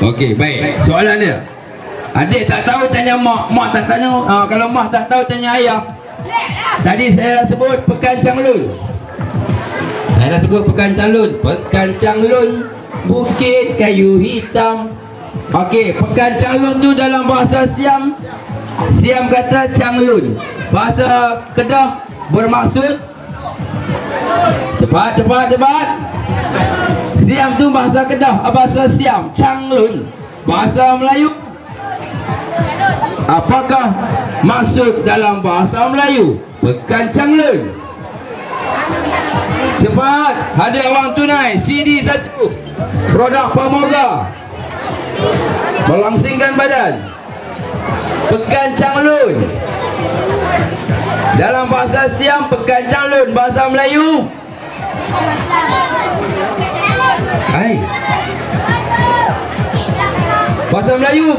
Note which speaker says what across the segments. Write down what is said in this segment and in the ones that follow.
Speaker 1: Okey, baik. Soalan dia. Adik tak tahu tanya mak, mak tak tanya. Kalau mak tak tahu tanya ayah. Tadi saya dah sebut Pekan Changlun. Saya dah sebut Pekan Changlun. Pekan Changlun, Bukit Kayu Hitam. Okey, Pekan Changlun tu dalam bahasa Siam, Siam kata Changlun. Bahasa Kedah bermaksud cepat. Siam tu bahasa Kedah, bahasa Siam Changlun. Bahasa Melayu, apakah maksud dalam bahasa Melayu Pekan Changlun? Cepat, hadiah wang tunai CD 1, produk Pamoga, melangsingkan badan. Pekan Changlun dalam bahasa Siam, Pekan Changlun bahasa Melayu. Hai, bahasa Melayu.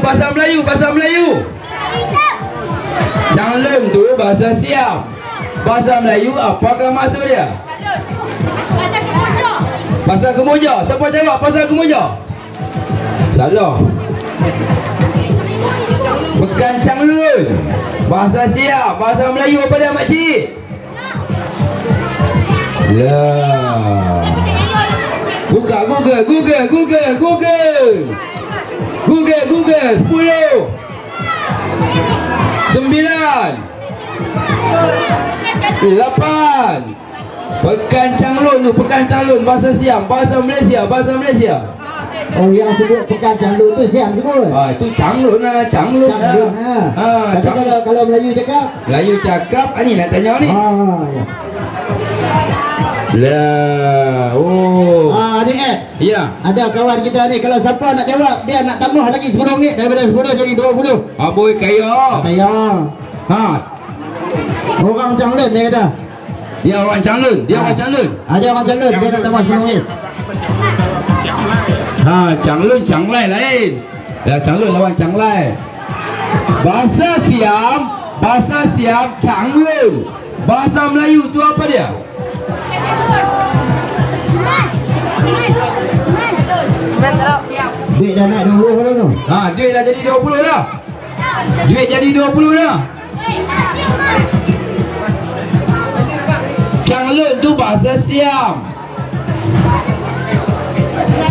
Speaker 1: Changlun tu bahasa Siam, bahasa Melayu apakah maksud dia? Pasal Kemoja. Siapa jawab pasal Kemoja? Salah. Pekan Changlun bahasa Siam, bahasa Melayu apa dia makcik? Lah. Buka Google 10 9 8. Pekan Changlun tu, Pekan Changlun bahasa Siam, bahasa Malaysia.
Speaker 2: Oh, yang sebut Pekan Changlun tu Siam sebut.
Speaker 1: Itu Changlun lah.
Speaker 2: Tapi kalau Melayu cakap
Speaker 1: ni nak tanya ni.
Speaker 2: ya.
Speaker 1: Lah.
Speaker 2: Adik Ed.
Speaker 1: Ya.
Speaker 2: Ada kawan kita ni, kalau siapa nak jawab, dia nak tambah lagi RM10 daripada 10 jadi 20.
Speaker 1: Aboy kaya.
Speaker 2: Orang Changlun dia kata.
Speaker 1: Dia orang Changlun. Dia orang Changlun,
Speaker 2: dia nak tambah RM10.
Speaker 1: Changlun Changlai lain. Ya, Changlun lawan Changlai. Bahasa Siam Changlun. Bahasa Melayu tu apa dia?
Speaker 2: Duit dah naik 20 kalau tu.
Speaker 1: Duit dah jadi 20 dah. Changlun tu bahasa Siam.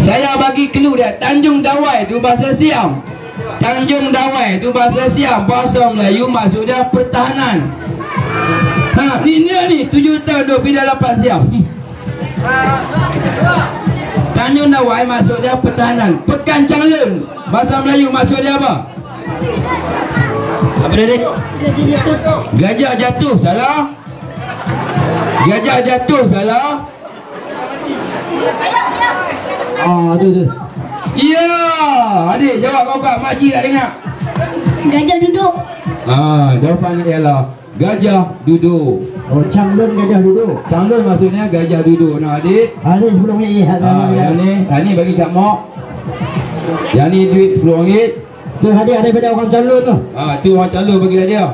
Speaker 1: Saya bagi clue dia. Tanjung Dawai tu bahasa Siam. Bahasa Melayu maksud dia pertahanan. Ni 7 tahun 2.8 Siam. Tanjung Dawai maksud dia pertahanan. Pekan Changlun bahasa Melayu maksud dia apa? Apa dia, Dik? Gajah jatuh. Salah.
Speaker 2: Tu.
Speaker 1: Ya, adik jawab kau kat makcik tak dengar.
Speaker 3: Gajah duduk.
Speaker 1: Jawapannya ialah gajah duduk.
Speaker 2: Oh, Changlun gajah duduk.
Speaker 1: Changlun maksudnya gajah duduk. Nah, adik.
Speaker 2: Ada RM10.
Speaker 1: Yang ni bagi kat mak. Yang ni duit RM10.
Speaker 2: Tu hadiah daripada orang Changlun tu.
Speaker 1: Tu orang Changlun bagi hadiah.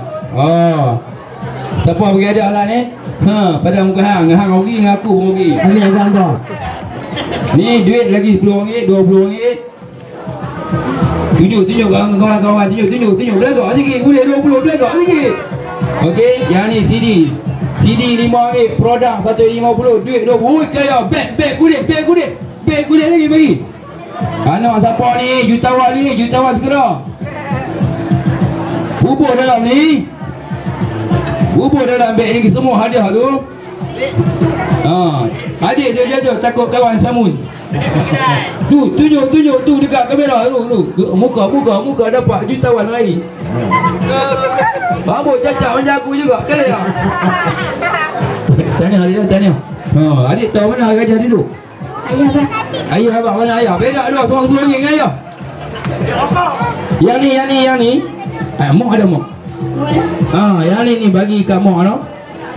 Speaker 1: Siapa bagi hadiah lah ni? Pada muka hang rugi dengan aku rugi.
Speaker 2: Ambil gambar.
Speaker 1: Ni duit lagi RM10, RM20. Tunjuk kawan-kawan, tunjuk belagak sikit. Boleh 20 belagak sikit. Okey, yang ni CD RM5, produk 150, duit 20. Oi kaya, beg kulit lagi bagi. Anak siapa ni? Jutawan segera. Bubur dalam beg ni semua hadiah tu. Adik dia jajah takut kawan samun. Tunjuk tu dekat kamera tu. Muka dapat jutawan lagi. Babu cacat macam aku juga. Kali tak? Tanya. Adik tahu mana gajah duduk? Ayah abang mana ayah? Beda dua, seorang RM10 dengan ayah. Yang ni. Mak ada mak. Yang ni bagi kat mak no.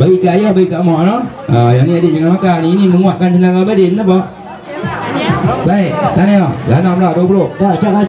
Speaker 1: Bagi kat ayah, bagi kat mak no. Yang ni adik jangan makan. Ini menguatkan tenaga badan. Nampak? Baik, tanya. Dah 6 dah 20.
Speaker 2: Dah, cakap